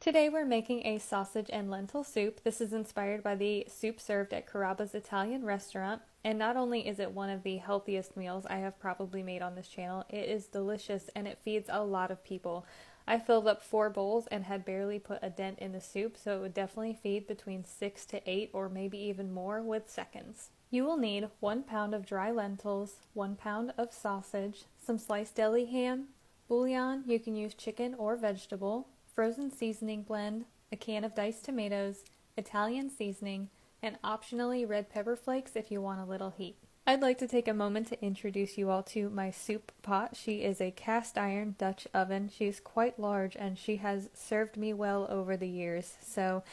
Today we're making a sausage and lentil soup. This is inspired by the soup served at Carrabba's Italian restaurant. And not only is it one of the healthiest meals I have probably made on this channel, it is delicious and it feeds a lot of people. I filled up 4 bowls and had barely put a dent in the soup, so it would definitely feed between 6 to 8 or maybe even more with seconds. You will need 1 pound of dry lentils, 1 pound of sausage, some sliced deli ham, bouillon, you can use chicken or vegetable, frozen seasoning blend, a can of diced tomatoes, Italian seasoning, and optionally red pepper flakes if you want a little heat. I'd like to take a moment to introduce you all to my soup pot. She is a cast iron Dutch oven. She's quite large and she has served me well over the years. So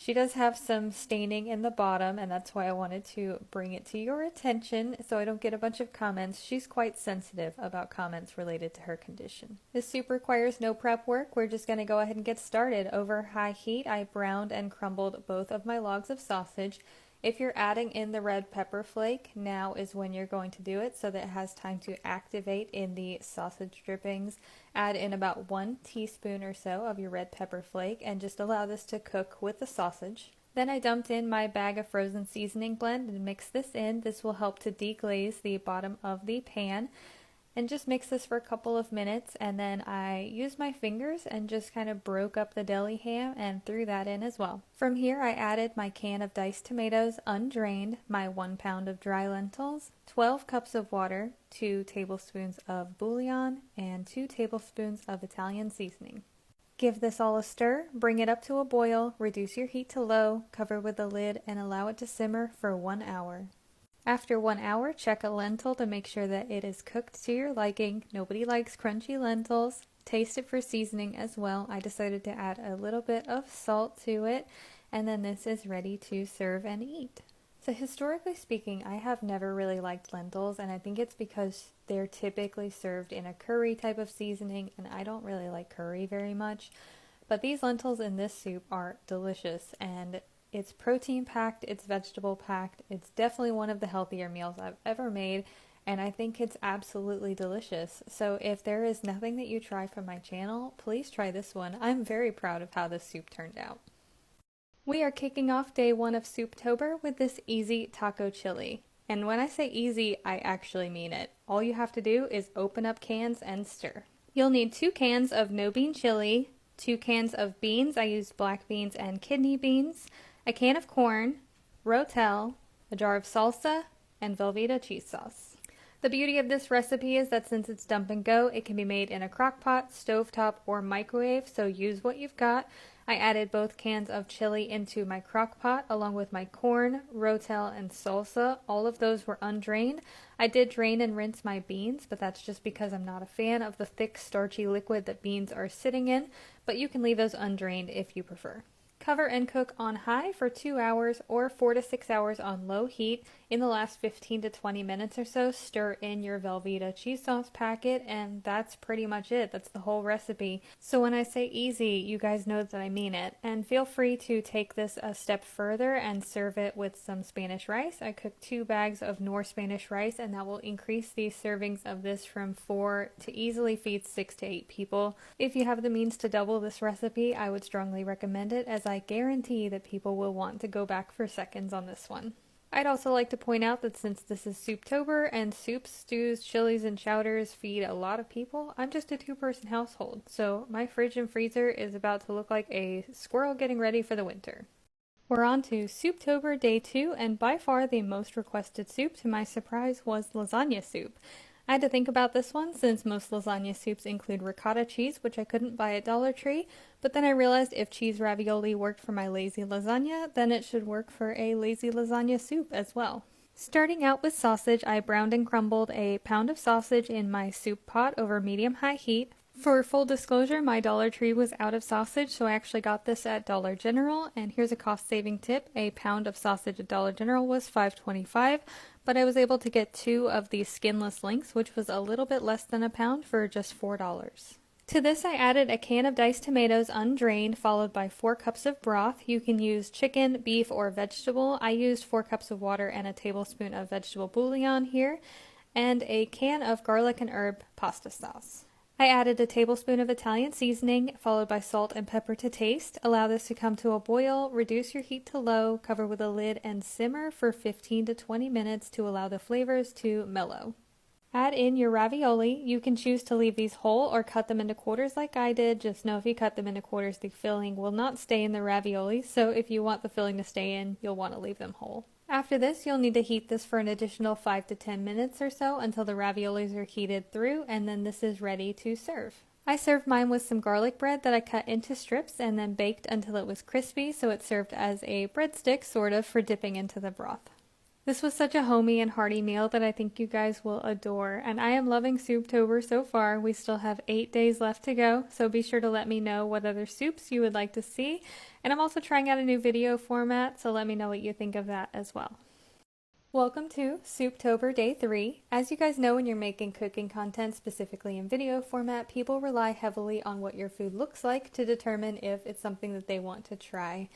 she does have some staining in the bottom, and that's why I wanted to bring it to your attention so I don't get a bunch of comments. She's quite sensitive about comments related to her condition. This soup requires no prep work. We're just going to go ahead and get started. Over high heat, I browned and crumbled both of my logs of sausage. If you're adding in the red pepper flake, now is when you're going to do it so that it has time to activate in the sausage drippings. Add in about 1 teaspoon or so of your red pepper flake and just allow this to cook with the sausage. Then I dumped in my bag of frozen seasoning blend and mixed this in. This will help to deglaze the bottom of the pan. And just mix this for a couple of minutes, and then I used my fingers and just kind of broke up the deli ham and threw that in as well. From here I added my can of diced tomatoes undrained, my 1 pound of dry lentils, 12 cups of water, 2 tablespoons of bouillon, and 2 tablespoons of Italian seasoning. Give this all a stir, bring it up to a boil, reduce your heat to low, cover with a lid, and allow it to simmer for 1 hour. After 1 hour, check a lentil to make sure that it is cooked to your liking. Nobody likes crunchy lentils. Taste it for seasoning as well. I decided to add a little bit of salt to it, and then this is ready to serve and eat. So historically speaking, I have never really liked lentils, and I think it's because they're typically served in a curry type of seasoning, and I don't really like curry very much. But these lentils in this soup are delicious, and it's protein packed, it's vegetable packed, it's definitely one of the healthier meals I've ever made, and I think it's absolutely delicious. So if there is nothing that you try from my channel, please try this one. I'm very proud of how this soup turned out. We are kicking off day 1 of Souptober with this easy taco chili. And when I say easy, I actually mean it. All you have to do is open up cans and stir. You'll need 2 cans of no bean chili, 2 cans of beans, I used black beans and kidney beans, a can of corn, rotel, a jar of salsa, and Velveeta cheese sauce. The beauty of this recipe is that since it's dump and go, it can be made in a crock pot, stovetop, or microwave, so use what you've got. I added both cans of chili into my crock pot along with my corn, rotel, and salsa. All of those were undrained. I did drain and rinse my beans, but that's just because I'm not a fan of the thick starchy liquid that beans are sitting in, but you can leave those undrained if you prefer. Cover and cook on high for 2 hours or 4 to 6 hours on low heat. In the last 15 to 20 minutes or so, stir in your Velveeta cheese sauce packet, and that's pretty much it. That's the whole recipe. So when I say easy, you guys know that I mean it. And feel free to take this a step further and serve it with some Spanish rice. I cooked 2 bags of Nor Spanish rice, and that will increase the servings of this from 4 to easily feed 6 to 8 people. If you have the means to double this recipe, I would strongly recommend it, as I guarantee that people will want to go back for seconds on this one. I'd also like to point out that since this is Souptober and soups, stews, chilies, and chowders feed a lot of people, I'm just a 2-person household, so my fridge and freezer is about to look like a squirrel getting ready for the winter. We're on to Souptober day 2, and by far the most requested soup, to my surprise, was lasagna soup. I had to think about this one since most lasagna soups include ricotta cheese, which I couldn't buy at Dollar Tree, but then I realized if cheese ravioli worked for my lazy lasagna, then it should work for a lazy lasagna soup as well. Starting out with sausage, I browned and crumbled a pound of sausage in my soup pot over medium-high heat. For full disclosure, my Dollar Tree was out of sausage, so I actually got this at Dollar General, and here's a cost-saving tip. A pound of sausage at Dollar General was $5.25, but I was able to get 2 of these skinless links, which was a little bit less than a pound for just $4. To this I added a can of diced tomatoes undrained, followed by 4 cups of broth. You can use chicken, beef, or vegetable. I used 4 cups of water and a tablespoon of vegetable bouillon here, and a can of garlic and herb pasta sauce. I added a tablespoon of Italian seasoning, followed by salt and pepper to taste. Allow this to come to a boil, reduce your heat to low, cover with a lid, and simmer for 15 to 20 minutes to allow the flavors to mellow. Add in your ravioli. You can choose to leave these whole or cut them into quarters like I did. Just know if you cut them into quarters, the filling will not stay in the ravioli, so if you want the filling to stay in, you'll want to leave them whole. After this, you'll need to heat this for an additional 5 to 10 minutes or so until the raviolis are heated through, and then this is ready to serve. I served mine with some garlic bread that I cut into strips and then baked until it was crispy, so it served as a breadstick sort of for dipping into the broth. This was such a homey and hearty meal that I think you guys will adore, and I am loving Souptober so far. We still have 8 days left to go, so be sure to let me know what other soups you would like to see, and I'm also trying out a new video format, so let me know what you think of that as well. Welcome to Souptober Day 3. As you guys know, when you're making cooking content, specifically in video format, people rely heavily on what your food looks like to determine if it's something that they want to try.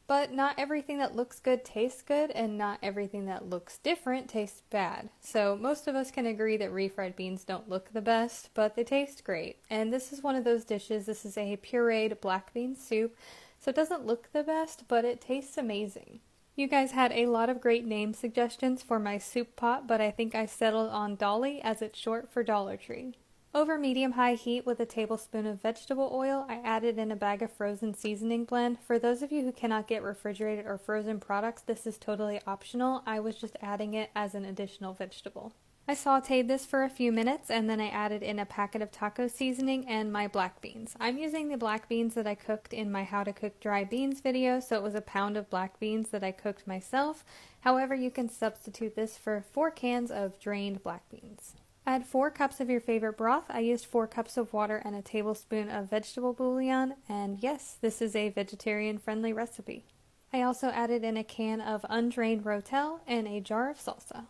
But not everything that looks good tastes good, and not everything that looks different tastes bad. So most of us can agree that refried beans don't look the best, but they taste great. And this is one of those dishes. This is a pureed black bean soup, so it doesn't look the best, but it tastes amazing. You guys had a lot of great name suggestions for my soup pot, but I think I settled on Dolly as it's short for Dollar Tree. Over medium-high heat with a tablespoon of vegetable oil, I added in a bag of frozen seasoning blend. For those of you who cannot get refrigerated or frozen products, this is totally optional. I was just adding it as an additional vegetable. I sauteed this for a few minutes, and then I added in a packet of taco seasoning and my black beans. I'm using the black beans that I cooked in my How to Cook Dry Beans video, so it was a pound of black beans that I cooked myself. However, you can substitute this for 4 cans of drained black beans. Add 4 cups of your favorite broth. I used 4 cups of water and a tablespoon of vegetable bouillon, and yes, this is a vegetarian-friendly recipe. I also added in a can of undrained Rotel and a jar of salsa.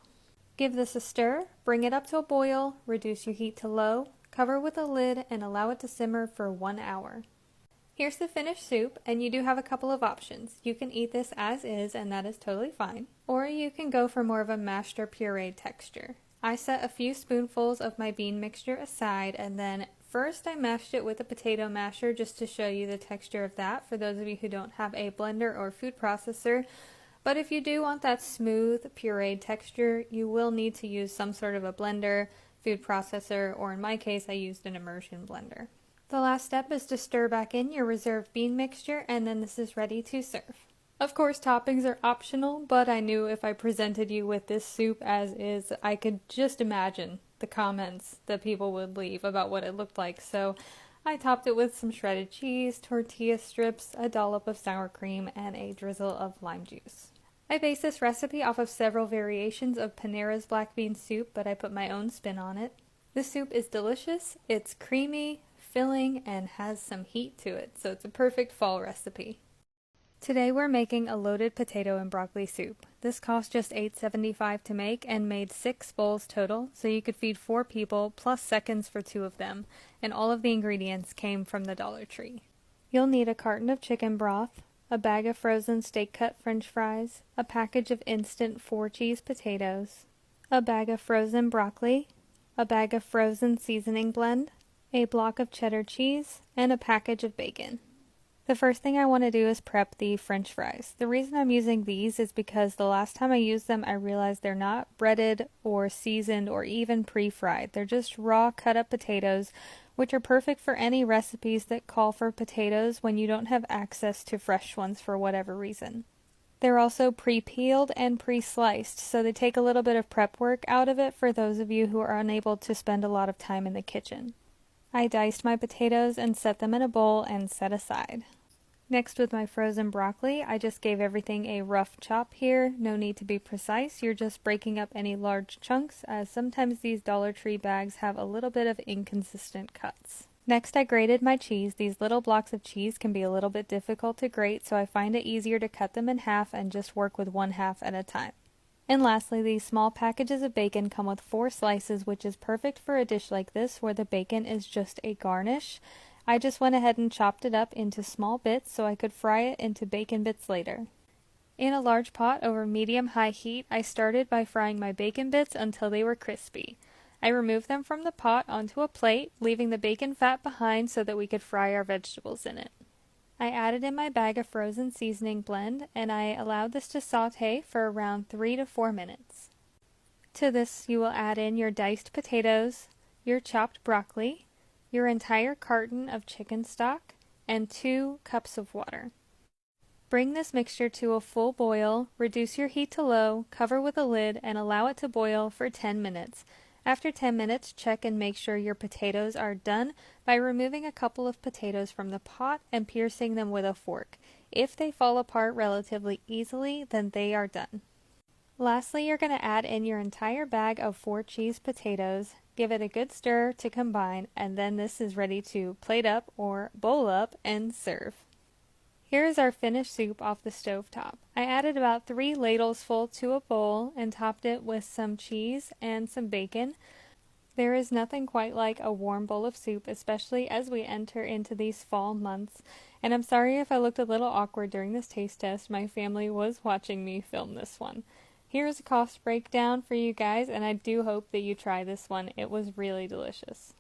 Give this a stir, bring it up to a boil, reduce your heat to low, cover with a lid, and allow it to simmer for 1 hour. Here's the finished soup, and you do have a couple of options. You can eat this as is, and that is totally fine, or you can go for more of a mashed or pureed texture. I set a few spoonfuls of my bean mixture aside, and then first I mashed it with a potato masher just to show you the texture of that for those of you who don't have a blender or food processor. But if you do want that smooth, pureed texture, you will need to use some sort of a blender, food processor, or in my case I used an immersion blender. The last step is to stir back in your reserved bean mixture, and then this is ready to serve. Of course, toppings are optional, but I knew if I presented you with this soup as is, I could just imagine the comments that people would leave about what it looked like, so I topped it with some shredded cheese, tortilla strips, a dollop of sour cream, and a drizzle of lime juice. I based this recipe off of several variations of Panera's black bean soup, but I put my own spin on it. This soup is delicious, it's creamy, filling, and has some heat to it, so it's a perfect fall recipe. Today we're making a loaded potato and broccoli soup. This cost just $8.75 to make and made 6 bowls total, so you could feed 4 people plus seconds for 2 of them, and all of the ingredients came from the Dollar Tree. You'll need a carton of chicken broth, a bag of frozen steak-cut French fries, a package of instant 4-cheese potatoes, a bag of frozen broccoli, a bag of frozen seasoning blend, a block of cheddar cheese, and a package of bacon. The first thing I want to do is prep the French fries. The reason I'm using these is because the last time I used them I realized they're not breaded or seasoned or even pre-fried. They're just raw cut up potatoes, which are perfect for any recipes that call for potatoes when you don't have access to fresh ones for whatever reason. They're also pre-peeled and pre-sliced, so they take a little bit of prep work out of it for those of you who are unable to spend a lot of time in the kitchen. I diced my potatoes and set them in a bowl and set aside. Next, with my frozen broccoli, I just gave everything a rough chop here. No need to be precise, you're just breaking up any large chunks, as sometimes these Dollar Tree bags have a little bit of inconsistent cuts. Next, I grated my cheese. These little blocks of cheese can be a little bit difficult to grate, so I find it easier to cut them in half and just work with 1/2 at a time. And lastly, these small packages of bacon come with 4 slices, which is perfect for a dish like this where the bacon is just a garnish. I just went ahead and chopped it up into small bits so I could fry it into bacon bits later. In a large pot over medium-high heat, I started by frying my bacon bits until they were crispy. I removed them from the pot onto a plate, leaving the bacon fat behind so that we could fry our vegetables in it. I added in my bag of frozen seasoning blend, and I allowed this to saute for around 3 to 4 minutes. To this, you will add in your diced potatoes, your chopped broccoli, your entire carton of chicken stock, and 2 cups of water. Bring this mixture to a full boil, reduce your heat to low, cover with a lid, and allow it to boil for 10 minutes. After 10 minutes, check and make sure your potatoes are done by removing a couple of potatoes from the pot and piercing them with a fork. If they fall apart relatively easily, then they are done. Lastly, you're going to add in your entire bag of 4 cheese potatoes, give it a good stir to combine, and then this is ready to plate up or bowl up and serve. Here is our finished soup off the stove top. I added about 3 ladles full to a bowl and topped it with some cheese and some bacon. There is nothing quite like a warm bowl of soup, especially as we enter into these fall months. And I'm sorry if I looked a little awkward during this taste test. My family was watching me film this one. Here's a cost breakdown for you guys, and I do hope that you try this one. It was really delicious.